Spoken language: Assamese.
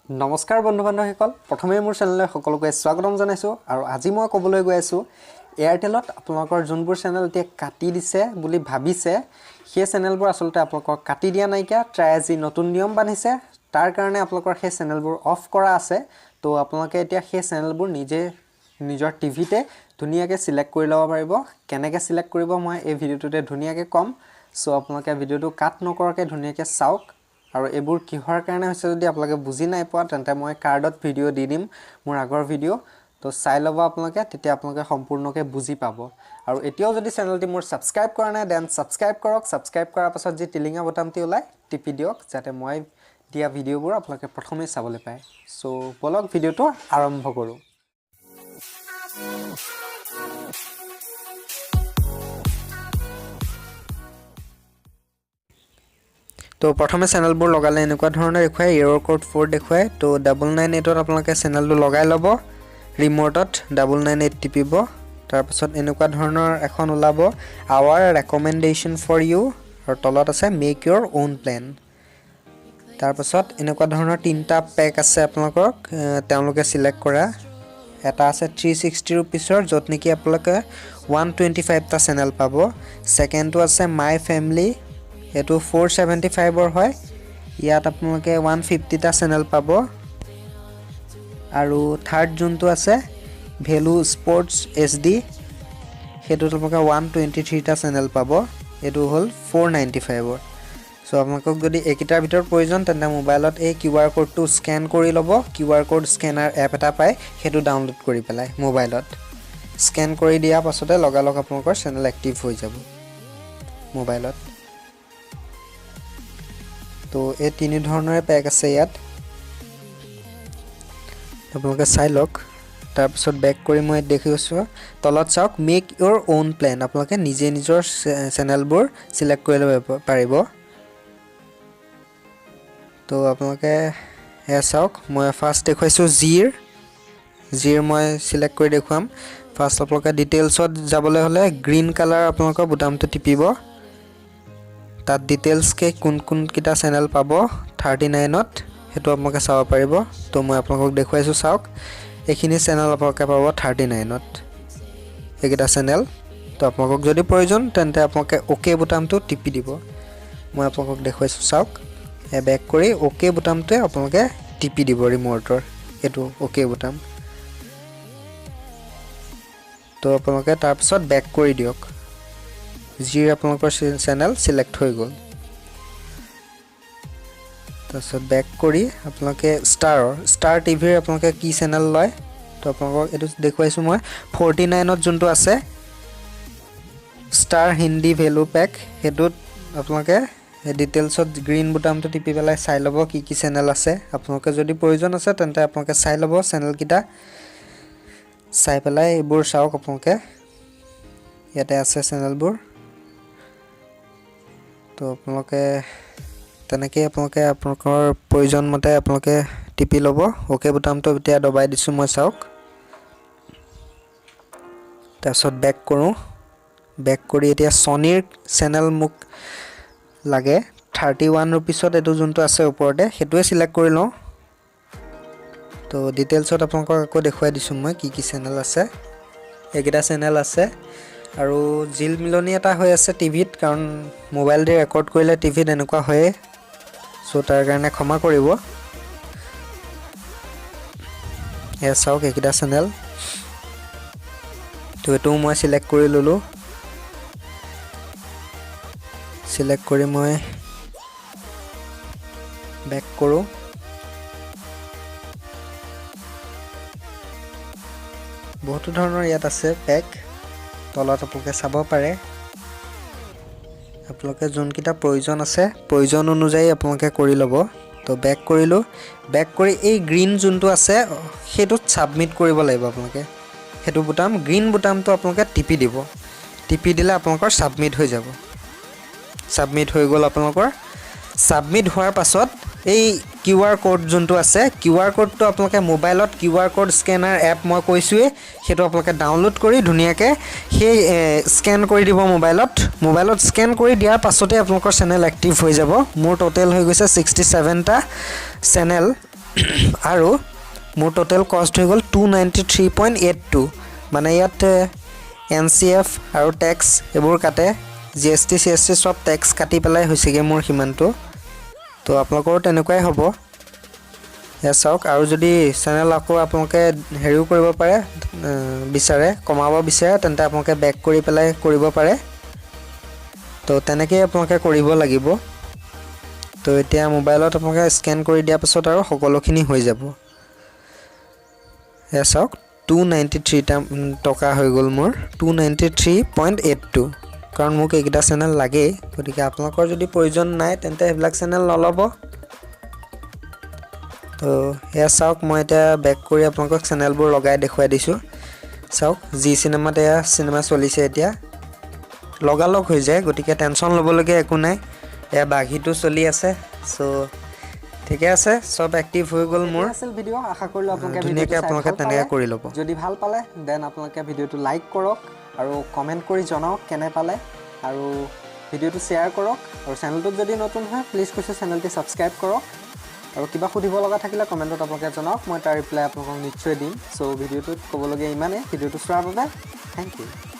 নমস্কাৰ বন্ধু বান্ধৱীসকল প্ৰথমে মোৰ চেনেললৈ সকলোকে স্বাগতম জনাইছো আৰু আজি মই ক'বলৈ গৈ আছো এয়াৰটেলত আপোনালোকৰ যোনবোৰ চেনেল এতিয়া কাটি দিছে বুলি ভাবিছে সেই চেনেলবোৰ আসলতে আপোনালোকৰ কাটি দিয়া নাইকা ট্ৰাই আজি নতুন নিয়ম বান্ধিছে তাৰ কাৰণে আপোনালোকৰ সেই চেনেলবোৰ অফ কৰা আছে তো আপোনালোকে এতিয়া সেই চেনেলবোৰ নিজৰ টিভিতে ধুনীয়াকৈ সিলেক্ট কৰি ল'ব পাৰিব কেনেকৈ সিলেক্ট কৰিব মই এই ভিডিঅ'টোতে ধুনীয়াকৈ কম সো আপোনালোকে ভিডিঅ'টো কাট নকৰাকৈ ধুনীয়াকৈ চাওক আৰু এবোৰ কিহৰ কাৰণে হৈছে যদি আপোনালোকে বুজি নাই পোৱা তেন্তে মই কাৰ্ডত ভিডিঅ' দি দিম মোৰ আগৰ ভিডিঅ' তো চাই ল'ব আপোনালোকে তেতিয়া আপোনালোকে সম্পূৰ্ণকৈ বুজি পাব আৰু এতিয়াও যদি চেনেলটি মোৰ সাবস্ক্ৰাইব কৰা নাই দেন সাবস্ক্ৰাইব কৰক সাবস্ক্ৰাইব কৰাৰ পাছত যি টিলিঙা বটনটি ওলাই টিপি দিয়ক যাতে মই দিয়া ভিডিঅ'বোৰ আপোনালোকে প্ৰথমে চাবলৈ পায় সো বলক ভিডিঅ'টো আৰম্ভ কৰোঁ তো প্ৰথমে চেনেলবোৰ লগালে এনেকুৱা ধৰণে দেখুৱাই এৰৰ কোড 4 দেখুৱাই তো 998ত আপোনালোকে চেনেলটো লগাই ল'ব ৰিমোটত 998 টিপিব তাৰ পাছত এনেকুৱা ধৰণৰ এখন ওলাব আৱাৰ ৰেকমেন্ডেশন ফৰ ইউ আৰু তলত আছে মেক ইউৰ ওন প্ল্যান তাৰ পাছত এনেকুৱা ধৰণৰ তিনটা পেক আছে আপোনালোকক তেওঁলোকে সিলেক্ট কৰা এটা আছে 360 रुपीसৰ যত নেকি আপোনালোকে 125 টা চেনেল পাব সেকেন্ডটো আছে মাই ফ্যামিলি এটো 475 ৰ হয় ইয়াত আপোনালোকে 150 টা চেনেল পাব আৰু থাৰ্ড জুনটো আছে ভ্যালু স্পৰ্টছ এছডি হেতু আপোনালোকে 123 টা চেনেল পাব এটো হল 495 ৰ সো আপোনালোকক যদি একিটাৰ ভিতৰ প্ৰয়োজন তেন্তে মোবাইলত এই কিউআৰ কোডটো স্ক্যান কৰি ল'ব কিউআৰ কোড স্ক্যানাৰ এপ এটা পায় হেতু ডাউনলোড কৰি পেলাই মোবাইলত স্ক্যান কৰি দিয়া পাছতে লগালগ আপোনালোকৰ চেনেল এক্টিভ হৈ যাব মোবাইলত তো এই তিনি ধৰণৰ পেক আছে ইয়াত আপোনালোকে চাই লওক তাৰ পিছত বেক কৰি মই দেখিছো তলত চাওক মেক ইউৰ ওন প্ল্যান আপোনালোকে নিজে নিজৰ চেনেলবোৰ সিলেক্ট কৰি ল'ব পাৰিব তো আপোনালোকে এয়া চাওক মই ফাৰ্স্ট দেখুৱাইছো জিৰ মই সিলেক্ট কৰি দেখুৱাম ফাৰ্স্ট আপোনালোকে ডিটেইলছত যাবলৈ হলে গ্ৰীন কালাৰ আপোনালোকৰ বুটামটো টিপিব তাত ডিটেইলছ কে কোন কিটা চেনেল পাব 39ত হেতু আপোনালোকে চাব পাৰিব তো মই আপোনালোকক দেখুৱাইছো চাওক এখিনি চেনেল আপোনালোকে পাব 39ত একিটা চেনেল তো আপোনালোকক যদি প্ৰয়োজন তেন্তে আপোনালোকে ওকে বুটামটো টিপি দিব মই আপোনালোকক দেখুৱাইছো চাওক এ বেক কৰি ওকে বুটামটো আপোনালোকে টিপি দিব ৰিমোটৰ এটো ওকে বুটাম তো আপোনালোকে তাৰ পিছত বেক কৰি দিয়ক জিৰ আপোনালোকৰ চেনেল সিলেক্ট হৈ গল তাৰপিছত বেক কৰি আপোনালোকে ষ্টাৰ টিভিৰ আপোনালোকে কি চেনেল লয় তো আপোনালোকক এটো দেখুৱাইছো মই 49ত যোনটো আছে ষ্টাৰ হিন্দী ভ্যালু পেক হেতুত আপোনালোকে ডিটেইলছত গ্ৰীন বুটামটো টিপি পেলাই চাই ল'ব কি চেনেল আছে আপোনালোকে যদি প্ৰয়োজন আছে তেন্তে আপোনালোকে চাই ল'ব চেনেল কিটা চাই পেলাই এবোৰ চাওক আপোনালোকে ইয়াতে আছে চেনেলবোৰ তো আপোনালোকে তেনেকৈ আপোনালোকে আপোনালোকৰ প্ৰয়োজন মতে আপোনালোকে টিপি ল'ব ওকে বুটামটো এতিয়া দবাই দিছো মই চাওক তাৰপিছত বেক কৰো বেক কৰি এতিয়া সনিৰ চেনেল মুক লাগে 31 रुपीसত এটো যোনটো আছে ওপৰতে হেতুৱে সিলেক্ট কৰি লও তো ডিটেইলছত আপোনালোকক আকৌ দেখুৱাই দিছো মই কি চেনেল আছে একেটা চেনেল আছে আৰু জিল মিলনি এটা হৈ আছে টিভিত কাৰণ মোবাইল দি ৰেকৰ্ড কৰিলে টিভিত এনেকুৱা হয় সো তাৰ কাৰণে ক্ষমা কৰিব এয়া চাওক একেটা চেনেল তো এটো মই সিলেক্ট কৰি ললো সিলেক্ট কৰি মই বেক কৰো বহুত ধৰণৰ ইয়াত আছে পেক তলত আপোনালোকে চাব পাৰে আপোনালোকে যোনকিটা প্ৰয়োজন আছে প্ৰয়োজন অনুযায়ী আপোনালোকে কৰি ল'ব তো বেক কৰিলো বেক কৰি এই গ্ৰীন যোনটো আছে হেতুত সাবমিট কৰিব লাগিব আপোনালোকে হেতু বুটাম গ্ৰীন বুটামটো আপোনালোকে টিপি দিব টিপি দিলে আপোনালোকৰ সাবমিট হৈ যাব সাবমিট হৈ গল আপোনালোকৰ সাবমিট হোৱাৰ পাছত এই কিউআৰ কোড যোনটো আছে কিউআৰ কোডটো আপোনালোকে মোবাইলত কিউআৰ কোড স্ক্যানাৰ এপ মই কৈছোৱে হেতু আপোনালোকে ডাউনলোড কৰি ধুনিয়াকে সেই স্ক্যান কৰি দিব মোবাইলত স্ক্যান কৰি দিয়াৰ পাছতে আপোনালোকৰ চেনেল এক্টিভ হৈ যাব মোৰ টোটাল হৈ গৈছে 67 টা চেনেল আৰু মোৰ টোটেল কষ্ট হৈ গ'ল 293.82 মানে ইয়াত NCF আৰু টেক্স এইবোৰ কাটে GST CST সব টেক্স কাটি পেলাই হৈছেগে মোৰ সিমানটো তো আপোনালোকৰ তেনেকুৱাই হ'ব এয়া চাওক আৰু যদি চেনেল আকৌ আপোনালোকে হেৰিও কৰিব পাৰে বিচাৰে কমাব বিচাৰে তেন্তে আপোনালোকে বেক কৰি পেলাই কৰিব পাৰে তো তেনেকৈ আপোনালোকে কৰিব লাগিব তো এতিয়া মোবাইলত আপোনালোকে স্ক্যান কৰি দিয়াৰ পাছত আৰু সকলোখিনি হৈ যাব এয়া চাওক 293 টকা হৈ গ'ল মোৰ 293.82 কাৰণ মোক এইকেইটা চেনেল লাগেই গতিকে আপোনালোকৰ যদি প্ৰয়োজন নাই তেন্তে এইবিলাক চেনেল নল'ব তো এয়া চাওক মই এতিয়া বেক কৰি আপোনালোকক চেনেলবোৰ লগাই দেখুৱাই দিছোঁ চাওক জি চিনেমাত এয়া চিনেমা চলিছে এতিয়া লগালগ হৈ যায় গতিকে টেনশ্যন ল'বলগীয়া একো নাই এয়া বাঘিটো চলি আছে সো ঠিকে আছে সব এক্টিভ হৈ গ'ল মোৰ আছিল ভিডিও আশা কৰিলো আপোনালোকে তেনেকৈ কৰি ল'ব যদি ভাল পালে দেন আপোনালোকে ভিডিওটো লাইক কৰক আৰু কমেন্ট কৰি জনাওক কেনে পালে আৰু ভিডিওটো শ্বেয়াৰ কৰক আৰু চেনেলটোত যদি নতুন হয় প্লিজ কৈছো চেনেলটো সাবস্ক্ৰাইব কৰক আৰু কিবা সুধিব লগা থাকিলে কমেন্টত আপোনালোকে জনাওক মই তাৰ ৰিপ্লাই আপোনালোকক নিশ্চয় দিম সো ভিডিওটোত ক'বলগীয়া ইমানে ভিডিওটো চোৱাৰ বাবে থ্যাংক ইউ